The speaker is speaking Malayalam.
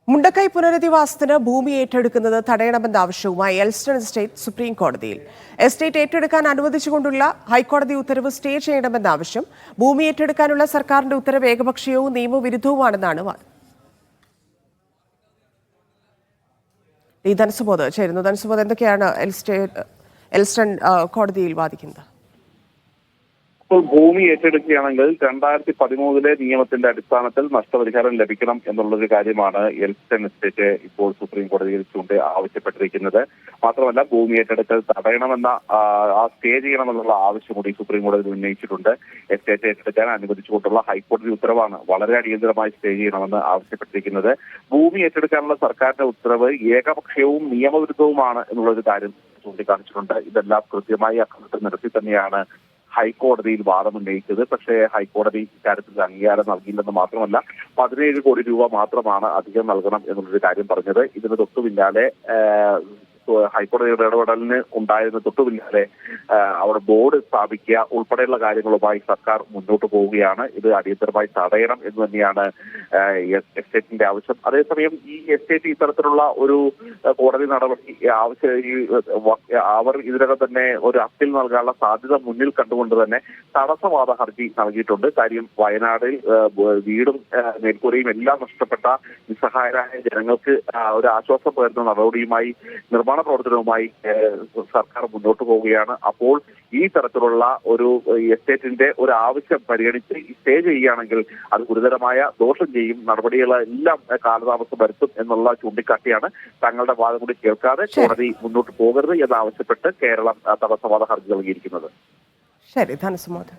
മുണ്ടക്കൈ പുനരധിവാസത്തിന് ഭൂമി ഏറ്റെടുക്കുന്നത് തടയണമെന്ന ആവശ്യവുമായി എൽസ്റ്റൺ എസ്റ്റേറ്റ് സുപ്രീം കോടതിയിൽ. എസ്റ്റേറ്റ് ഏറ്റെടുക്കാൻ അനുവദിച്ചുകൊണ്ടുള്ള ഹൈക്കോടതി ഉത്തരവ് സ്റ്റേ ചെയ്യണമെന്ന ആവശ്യം. ഭൂമി ഏറ്റെടുക്കാനുള്ള സർക്കാരിന്റെ ഉത്തരവ് ഏകപക്ഷീയവും നിയമവിരുദ്ധവുമാണെന്നാണ് വാദം. ധനസുബോധ് ചേരുന്നു. ധനസുബോധ്, എന്തൊക്കെയാണ് എൽസ്റ്റൺ കോടതിയിൽ വാദിക്കുന്നത്? ഇപ്പോൾ ഭൂമി ഏറ്റെടുക്കുകയാണെങ്കിൽ 2013 നിയമത്തിന്റെ അടിസ്ഥാനത്തിൽ നഷ്ടപരിഹാരം ലഭിക്കണം എന്നുള്ളൊരു കാര്യമാണ് എൽസ്റ്റൺ എസ്റ്റേറ്റ് ഇപ്പോൾ സുപ്രീം കോടതിയിൽ ആവശ്യപ്പെട്ടിരിക്കുന്നത്. മാത്രമല്ല, ഭൂമി ഏറ്റെടുക്കൽ തടയണമെന്ന സ്റ്റേ ചെയ്യണമെന്നുള്ള ആവശ്യം കൂടി സുപ്രീം കോടതി ഉന്നയിച്ചിട്ടുണ്ട്. എസ്റ്റേറ്റ് ഏറ്റെടുക്കാൻ അനുവദിച്ചുകൊണ്ടുള്ള ഹൈക്കോടതി ഉത്തരവാണ് വളരെ അടിയന്തരമായി സ്റ്റേ ചെയ്യണമെന്ന് ആവശ്യപ്പെട്ടിരിക്കുന്നത്. ഭൂമി ഏറ്റെടുക്കാനുള്ള സർക്കാരിന്റെ ഉത്തരവ് ഏകപക്ഷീയവും നിയമവിരുദ്ധവുമാണ് എന്നുള്ളൊരു കാര്യം ചൂണ്ടിക്കാണിച്ചിട്ടുണ്ട്. ഇതെല്ലാം കൃത്യമായി അക്കമിട്ട് നിരത്തി തന്നെയാണ് ഹൈക്കോടതിയിൽ വാദമുന്നയിച്ചത്. പക്ഷേ ഹൈക്കോടതി ഇക്കാര്യത്തിൽ അംഗീകാരം നൽകിയില്ലെന്ന് മാത്രമല്ല, 17 കോടി രൂപ മാത്രമാണ് അധികം നൽകണം എന്നുള്ളൊരു കാര്യം പറഞ്ഞത്. ഇതിന് തൊട്ടു പിന്നാലെ ഹൈക്കോടതിയുടെ ഇടപെടലിന് ഉണ്ടായിരുന്ന തൊട്ടു പിന്നാലെ അവിടെ ബോർഡ് സ്ഥാപിക്കുക ഉൾപ്പെടെയുള്ള കാര്യങ്ങളുമായി സർക്കാർ മുന്നോട്ട് പോവുകയാണ്. ഇത് അടിയന്തരമായി തടയണം എന്ന് തന്നെയാണ് എസ്റ്റേറ്റിന്റെ ആവശ്യം. അതേസമയം ഈ എസ്റ്റേറ്റ് ഇത്തരത്തിലുള്ള ഒരു കോടതി നടപടി അവർ ഇതിനകം തന്നെ ഒരു അപ്പീൽ നൽകാനുള്ള സാധ്യത മുന്നിൽ കണ്ടുകൊണ്ട് തന്നെ തടസ്സവാദ ഹർജി നൽകിയിട്ടുണ്ട്. കാര്യം വയനാടിൽ വീടും മേൽക്കൂരയും എല്ലാം നഷ്ടപ്പെട്ട നിസ്സഹായരായ ജനങ്ങൾക്ക് ഒരു ആശ്വാസം പകരുന്ന നടപടിയുമായി നിർമ്മാണ പ്രവർത്തനവുമായി സർക്കാർ മുന്നോട്ട് പോവുകയാണ്. അപ്പോൾ ഈ തരത്തിലുള്ള ഒരു എസ്റ്റേറ്റിന്റെ ഒരു ആവശ്യം പരിഗണിച്ച് സ്റ്റേ ചെയ്യുകയാണെങ്കിൽ അത് ഗുരുതരമായ ദോഷം ചെയ്യും, നടപടികളെല്ലാം കാലതാമസം വരുത്തും എന്നുള്ള ചൂണ്ടിക്കാട്ടിയാണ് തങ്ങളുടെ വാദം കൂടി കേൾക്കാതെ കോടതി മുന്നോട്ട് പോകരുത് എന്നാവശ്യപ്പെട്ട് കേരളം തടസ്സവാദ ഹർജി നൽകിയിരിക്കുന്നത്. ശരി, ധനസുബോധ്.